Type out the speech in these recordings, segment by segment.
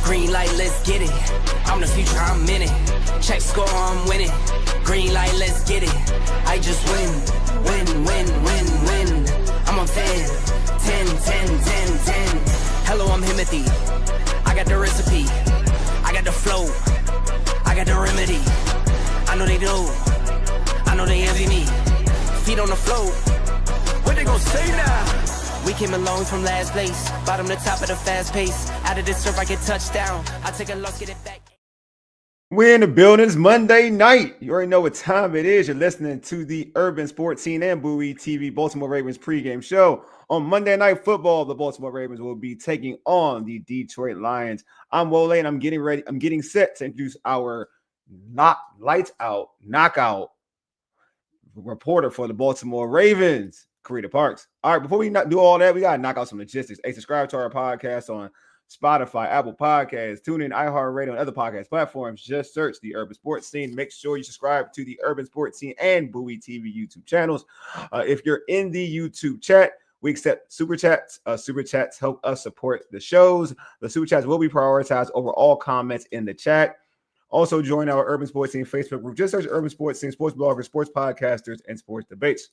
Green light, let's get it. I'm the future, I'm in it. Check score, I'm winning. Green light, let's get it. I just win. I'm on 10. Hello, I'm M&T. I got the recipe. I got the flow. I got the remedy. I know they do. I know they envy me. Feet on the floor. What they gonna say now? We came along from last place. Bottom to top of the fast pace. Out of this surf, I get touchdown. I take a loss, get it back. We're in the building. It's Monday night. You already know what time it is. You're listening to the Urban Sports Scene and Bowie TV Baltimore Ravens pregame show. On Monday Night Football, the Baltimore Ravens will be taking on the Detroit Lions. I'm Wole, and I'm getting set to introduce our lights out knockout reporter for the Baltimore Ravens, Carita Parks. All right, before we do all that, we got to knock out some logistics. Hey, subscribe to our podcast on Spotify, Apple Podcasts, TuneIn, iHeartRadio, and other podcast platforms. Just search the Urban Sports Scene. Make sure you subscribe to the Urban Sports Scene and Bowie TV YouTube channels. If you're in the YouTube chat, we accept super chats. Super chats help us support the shows. The super chats will be prioritized over all comments in the chat. Also, join our Urban Sports Scene Facebook group. Just search Urban Sports Scene, sports bloggers, sports podcasters, and sports debates.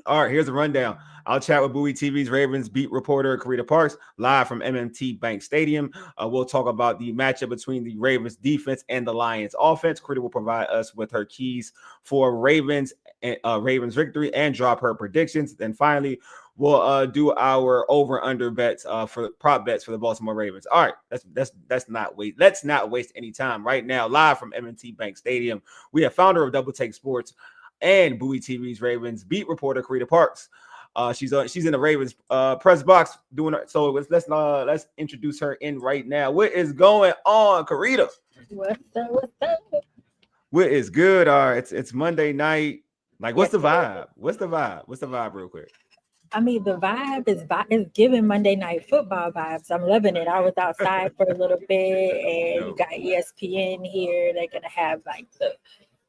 All right, here's the rundown. I'll chat with Bowie TV's Ravens beat reporter Carita Parks live from M&T Bank Stadium. We'll talk about the matchup between the Ravens defense and the Lions offense. Carita will provide us with her keys for Ravens victory and drop her predictions. Then finally, we'll do our over/under bets for prop bets for the Baltimore Ravens. All right, let's not waste any time. Right now, live from M&T Bank Stadium, we have founder of Double Take Sports and Bowie TV's Ravens beat reporter Carita Parks. She's in the Ravens press box doing it. So let's introduce her in right now. What is going on, Carita? What's up? What is good? It's Monday night. Like, what's the vibe? What's the vibe, real quick? I mean, the vibe is giving Monday Night Football vibes. I'm loving it. I was outside for a little bit, and you got ESPN here. They're gonna have like the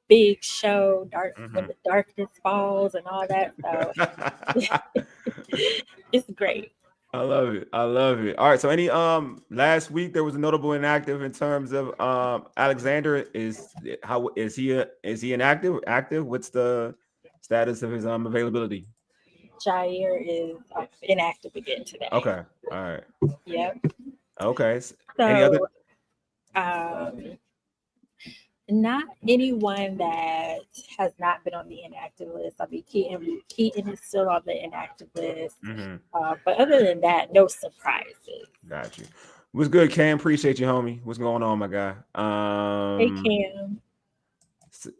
big show, when the darkness falls and all that. So it's great. I love it. All right. So last week there was a notable inactive in terms of Alexander. Is he inactive? Active? What's the status of his availability? Jair is inactive again today. Okay. All right. Yep. Okay. So, any other? Not anyone that has not been on the inactive list. I mean, Keaton is still on the inactive list. But other than that, no surprises. Got you. What's good, Cam? Appreciate you, homie. What's going on, my guy? Hey, Cam.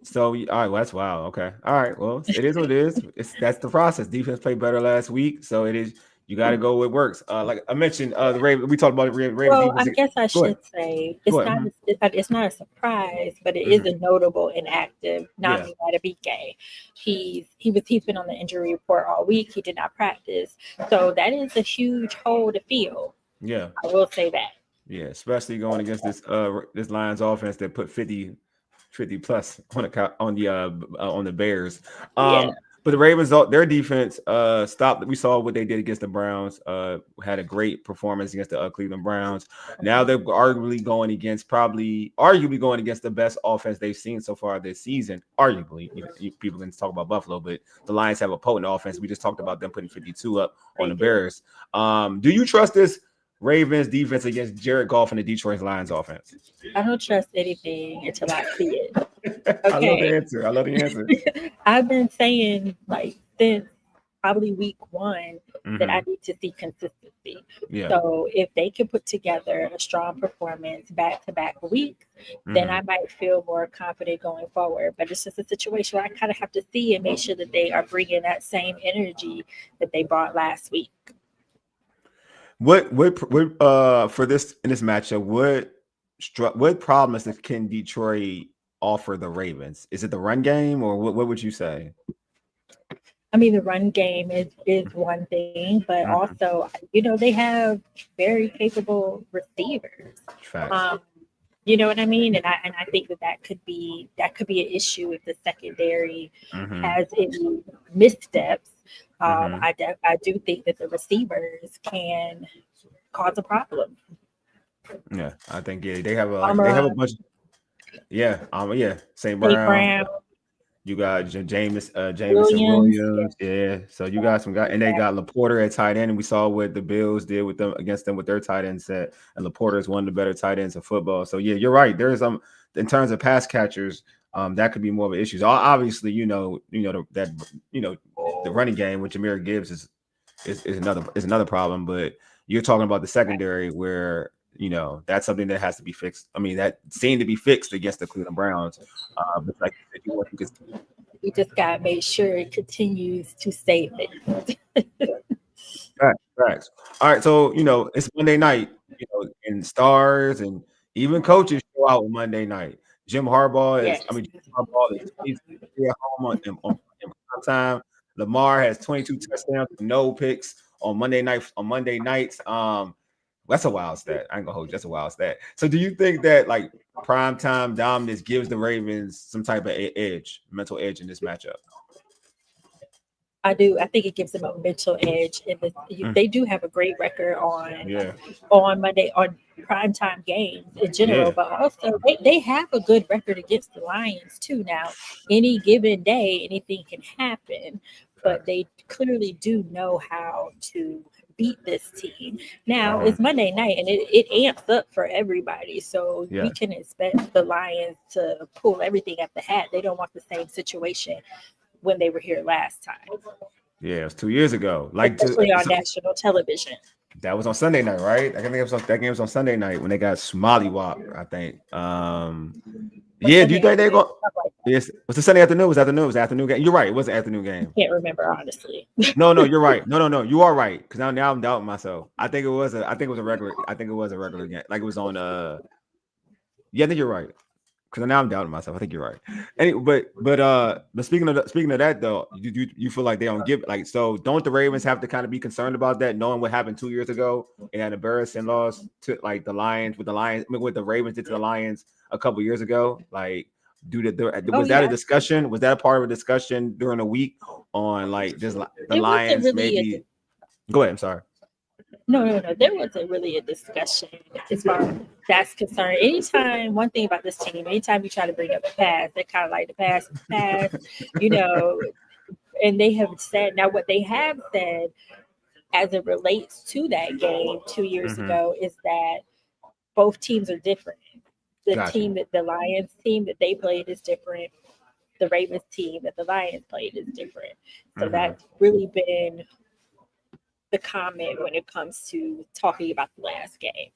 So, all right, well, that's wild. Okay. All right. Well, it is what it is. That's the process. Defense played better last week. So it is. You got to go where it works. Like I mentioned, the Ravens. We talked about the Ravens. Well, I guess I should say it's not a surprise, but it is a notable inactive. Nami Madubuike. He's been on the injury report all week. He did not practice, so that is a huge hole to fill. Yeah, I will say that. Yeah, especially going against this Lions offense that put 50 plus on the Bears. But the Ravens, their defense stopped. We saw what they did against the Browns. Had a great performance against the Cleveland Browns. Now they're arguably going against the best offense they've seen so far this season. Arguably, people can talk about Buffalo, but the Lions have a potent offense. We just talked about them putting 52 up on the Bears. Do you trust this Ravens defense against Jared Goff and the Detroit Lions offense? I don't trust anything until I see it. Okay. I love the answer. I've been saying since probably week one that I need to see consistency. Yeah. So if they can put together a strong performance back-to-back weeks, then I might feel more confident going forward. But it's just a situation where I kind of have to see and make sure that they are bringing that same energy that they brought last week. What for this in this matchup? What problems can Detroit offer the Ravens? Is it the run game, or what would you say? I mean, the run game is one thing, but also, they have very capable receivers. You know what I mean? And I think that could be an issue if the secondary has any missteps. I do think that the receivers can cause a problem. Yeah, I think they have a Amon, bunch. Yeah, St. St. Brown. Brown, You got Jameson Williams. Yeah. Williams. Yeah, so you got some guys, and they got Laporter at tight end. And we saw what the Bills did with them against them with their tight end set. And Laporter is one of the better tight ends in football. So yeah, you're right. There's in terms of pass catchers, that could be more of an issue. So obviously, the running game with Jahmyr Gibbs is another problem. But you're talking about the secondary where that's something that has to be fixed. I mean, that seemed to be fixed against the Cleveland Browns. But like you said, We just got to make sure it continues to save it. Facts. All right, so it's Monday night, and stars and even coaches show out on Monday night. Jim Harbaugh Yes. is 23 at home in prime time. Lamar has 22 touchdowns, no picks on Monday nights. That's a wild stat. I ain't gonna hold you. That's a wild stat. So do you think that like primetime dominance gives the Ravens some type of mental edge in this matchup? I do. I think it gives them a mental edge. They do have a great record on Monday on primetime games in general, but also they have a good record against the Lions too. Now, any given day, anything can happen, but they clearly do know how to beat this team. Now it's Monday night and it amps up for everybody. So we can expect the Lions to pull everything at the hat. They don't want the same situation when they were here last time. Yeah, it was 2 years ago. Especially on national television. That was on Sunday night, right? I think that game was on Sunday night when they got Smalley-Wop, I think. Do you think they're going? Yes. Was it Sunday afternoon? It was afternoon game. You're right. It was an afternoon game. Can't remember honestly. No, you're right. No, you are right. Because now I'm doubting myself. I think it was a regular game. Like it was on. Yeah, I think you're right. Because now I'm doubting myself. I think you're right. But speaking of that though, you feel like they don't give so don't the Ravens have to kind of be concerned about that, knowing what happened 2 years ago and an embarrassing loss to like the Lions with the Ravens did to the Lions a couple years ago? Like, was that a discussion? Was that a part of a discussion during the week on like just the Lions really maybe? Go ahead. I'm sorry. No. There wasn't really a discussion as far as that's concerned. One thing about this team, anytime you try to bring up the past, they're kind of like the past, and they have said, now what they have said as it relates to that game 2 years ago is that both teams are different. The Lions team that they played is different. The Ravens team that the Lions played is different. So that's really been the comment when it comes to talking about the last game.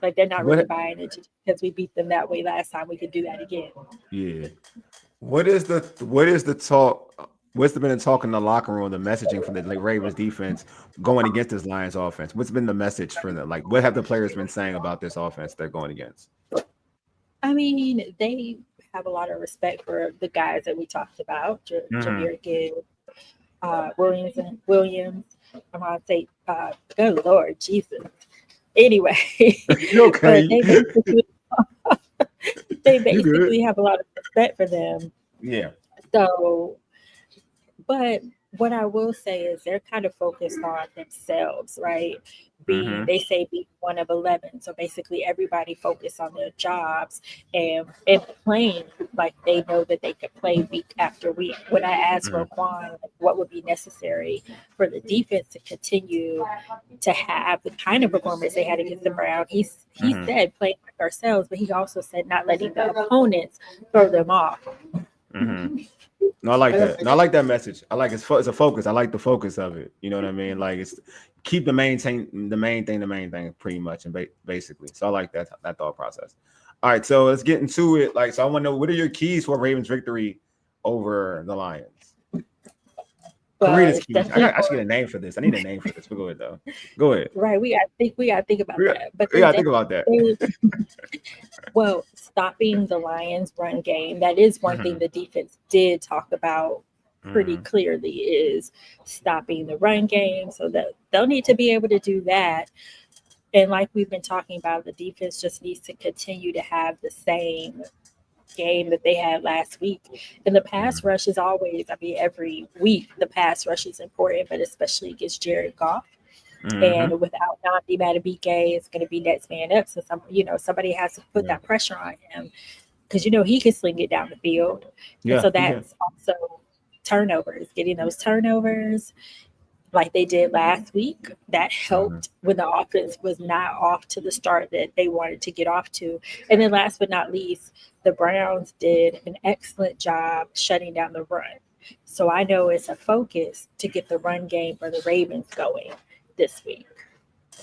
Like they're not really buying it just because we beat them that way last time. We could do that again. Yeah. What is the talk? What's been the talk in the locker room, the messaging from the Ravens defense going against this Lions offense? What's been the message for them? Like, what have the players been saying about this offense they're going against? I mean, they have a lot of respect for the guys that we talked about, Jahmyr Gibbs, Williams. I'm gonna say, good Lord, Jesus. Anyway, okay. They basically have a lot of respect for them. Yeah. So, but what I will say is they're kind of focused on themselves, right? They say be one of 11. So basically everybody focused on their jobs and playing like they know that they could play week after week. When I asked Roquan what would be necessary for the defense to continue to have the kind of performance they had against the Browns, he said playing like ourselves, but he also said not letting the opponents throw them off. No, I like that. No, I like that message. I like it's a focus. I like the focus of it. You know what I mean? Like it's keep the main thing pretty much and basically. So I like that thought process. All right, so let's get into it. Like, so I want to know, what are your keys for Ravens victory over the Lions? Carita's keys. I should get a name for this. I need a name for this. But go ahead though. Go ahead. Right, we gotta think about that. But we gotta think about that. Well, stopping the Lions' run game, that is one thing the defense did talk about pretty clearly, is stopping the run game. So that they'll need to be able to do that. And like we've been talking about, the defense just needs to continue to have the same game that they had last week. And the pass rush is always, every week, the pass rush is important, but especially against Jared Goff. And without Namdi Madubuike, it's going to be next man up. So somebody has to put that pressure on him because he can sling it down the field. And so that's also turnovers, getting those turnovers like they did last week. That helped when the offense was not off to the start that they wanted to get off to. And then last but not least, the Browns did an excellent job shutting down the run. So I know it's a focus to get the run game for the Ravens going this week.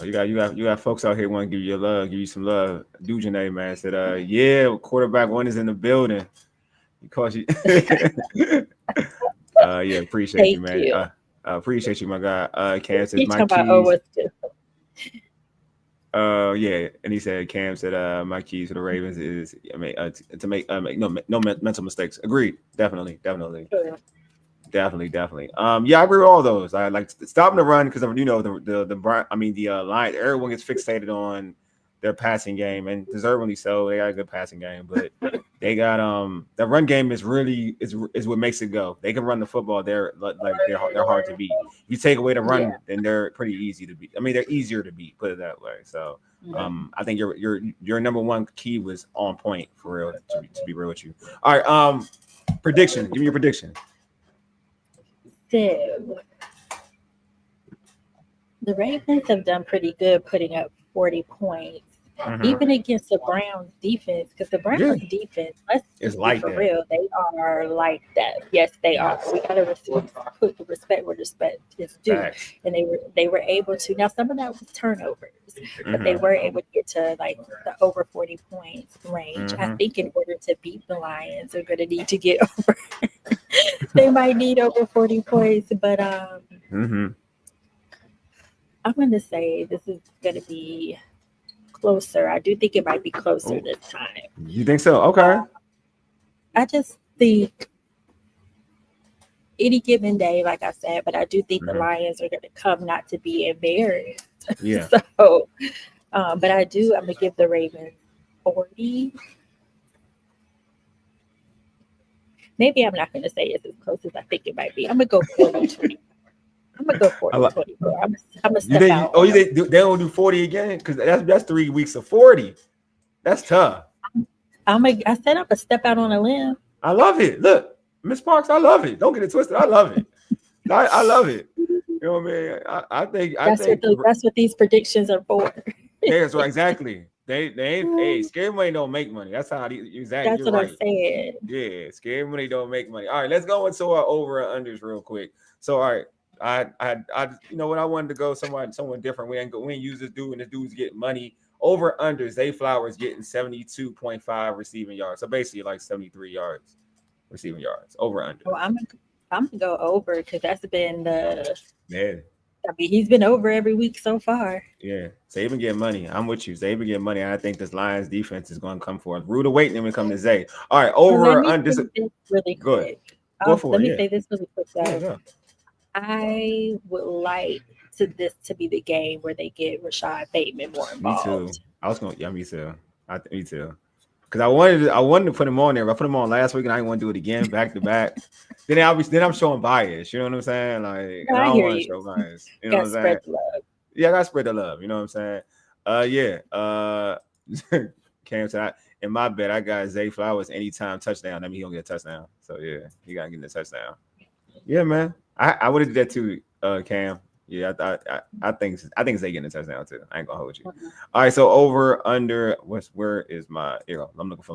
Oh, you got folks out here want to give you some love. Dujane, man, said, quarterback one is in the building. Because you appreciate you, man. Appreciate you, my guy. Cam says my keys. And he said Cam said my keys to the Ravens is to make no mental mistakes. Agreed. Definitely. Sure. Definitely. I agree with all those. I like stopping the run because the line. Everyone gets fixated on their passing game, and deservedly so. They got a good passing game, but they got the run game is what makes it go. They can run the football. They're hard to beat. If you take away the run, then they're pretty easy to beat. I mean, they're easier to beat. Put it that way. So I think your number one key was on point for real. To be real with you. All right. Prediction. Give me your prediction. So, the Ravens have done pretty good putting up 40 points, even against the Browns defense, because the Browns defense, let's be for real, they are like that. Yes, they are. We gotta put the respect where respect is due. And they were able to. Now some of that was turnovers, but they were able to get to like the over 40 points range. I think in order to beat the Lions, they're gonna need to get over. They might need over 40 points, but I'm going to say this is going to be closer. I do think it might be closer this time. You think so? Okay. I just think any given day, like I said, but I do think the Lions are going to come not to be embarrassed. Yeah. So, but I'm going to give the Ravens 40. Maybe I'm not going to say it's as close as I think it might be. I'm going to go 40-20. I'm going to go 40-24. I'm going to step out. They don't do 40 again? Because that's 3 weeks of 40. That's tough. I said I'm going to step out on a limb. I love it. Look, Miss Parks, I love it. Don't get it twisted. I love it. I love it. You know what I mean? That's what these predictions are for. That's right, exactly. They ain't scary money don't make money. That's how exactly. That's what I said. Yeah, scary money don't make money. All right, let's go into our over and unders real quick. So, all right, I what I wanted to go someone different. We ain't use this dude, and this dude's getting money. Over unders. Zay Flowers getting 72.5 receiving yards. So basically, like 73 yards receiving yards. Over under. Well, I'm gonna go over because that's been the. Yeah. I mean, he's been over every week so far. Yeah, Zay been getting money. I'm with you. Zay been getting money. I think this Lions defense is going to come forth. Rude awaiting when it comes to Zay. All right, over under. Really good. Go for it. Let me say this really quick. Though. I would like this to be the game where they get Rashad Bateman more involved. Me too. I was going. Yeah, me too. Me too. Because I wanted to put him on there. But I put him on last week, and I didn't want to do it again back to back. Then I'm showing bias. You know what I'm saying? Like I don't want to show bias. You know what I'm saying? Yeah, I gotta spread the love. You know what I'm saying? Cam said, in my bet, I got Zay Flowers anytime touchdown. That means he gonna get a touchdown. So yeah, he gotta get a touchdown. Yeah, man. I would have did that too, Cam. Yeah, I think Zay getting a touchdown too. I ain't gonna hold you. All right, so over under. Where is my? Here, I'm looking for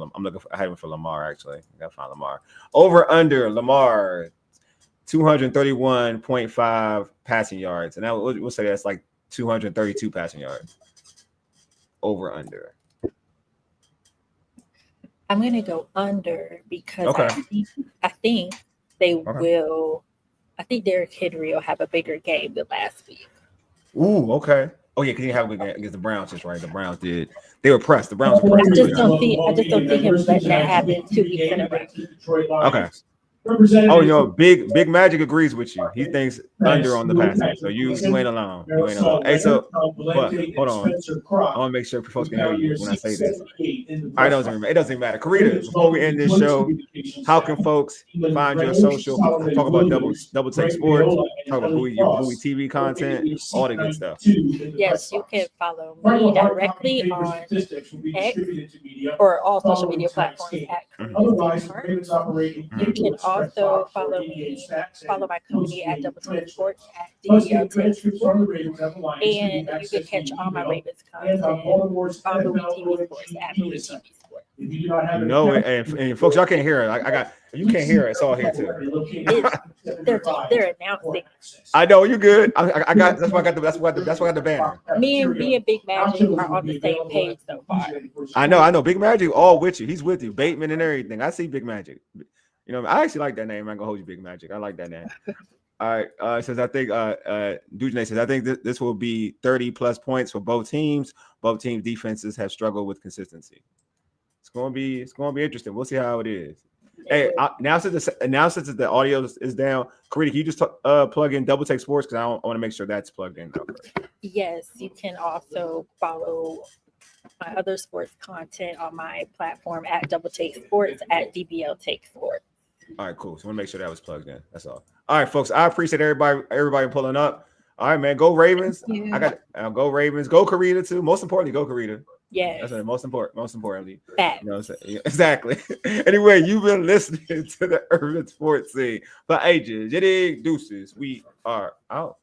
Lamar actually. I gotta find Lamar. Over under Lamar, 231.5 passing yards, and we'll say that's like 232 passing yards. Over under. I'm gonna go under because I think they will. I think Derrick Henry will have a bigger game than last week. Ooh, okay. Oh yeah, because he had a big game against the Browns. Just right. The Browns did. They were pressed. The Browns were pressed. I just don't see him letting that happen 2 weeks in a row. Okay. Oh, Big Magic agrees with you. He thinks under on the passing. So you ain't alone. You ain't alone. Hey, but hold on. I want to make sure folks can hear you when I say this. It doesn't matter. Carita, before we end this show, how can folks find your social? Talk about Double Take Sports. Talk about your Bowie TV content, all the good stuff. Yes, you can follow me directly on X or all social media platforms at Carita Parks. You can also follow my company at Double Take Sports at DBL Take Sports. And you can catch all my Ravens content on Bowie TV Sports at Bowie TV Sports. No, and folks, y'all can't hear it. I got you can't hear it. It's all here too. They're announcing. I know you good. I got that's why I got the banner. Me and Big Magic are on the same page so far. I know. Big Magic all with you. He's with you. Bateman and everything. I see Big Magic. You know, I actually like that name. I'm gonna hold you, Big Magic. I like that name. All right. Says I think Dujane says I think this will be 30 plus points for both teams. Both teams' defenses have struggled with consistency. It's gonna be interesting. We'll see how it is. Hey, now since the audio is down, Carita, can you just plug in Double Take Sports because I want to make sure that's plugged in. Yes, you can also follow my other sports content on my platform at Double Take Sports at DBL Take Sports. All right, cool. So I want to make sure that was plugged in. That's all. All right, folks. I appreciate everybody pulling up. All right, man. Go Ravens. I got go Ravens. Go Carita too. Most importantly, go Carita. Yes. That's the most importantly. Facts. You know what I'm saying? Exactly. Anyway, you've been listening to the Urban Sports Scene for ages. Deuces. We are out.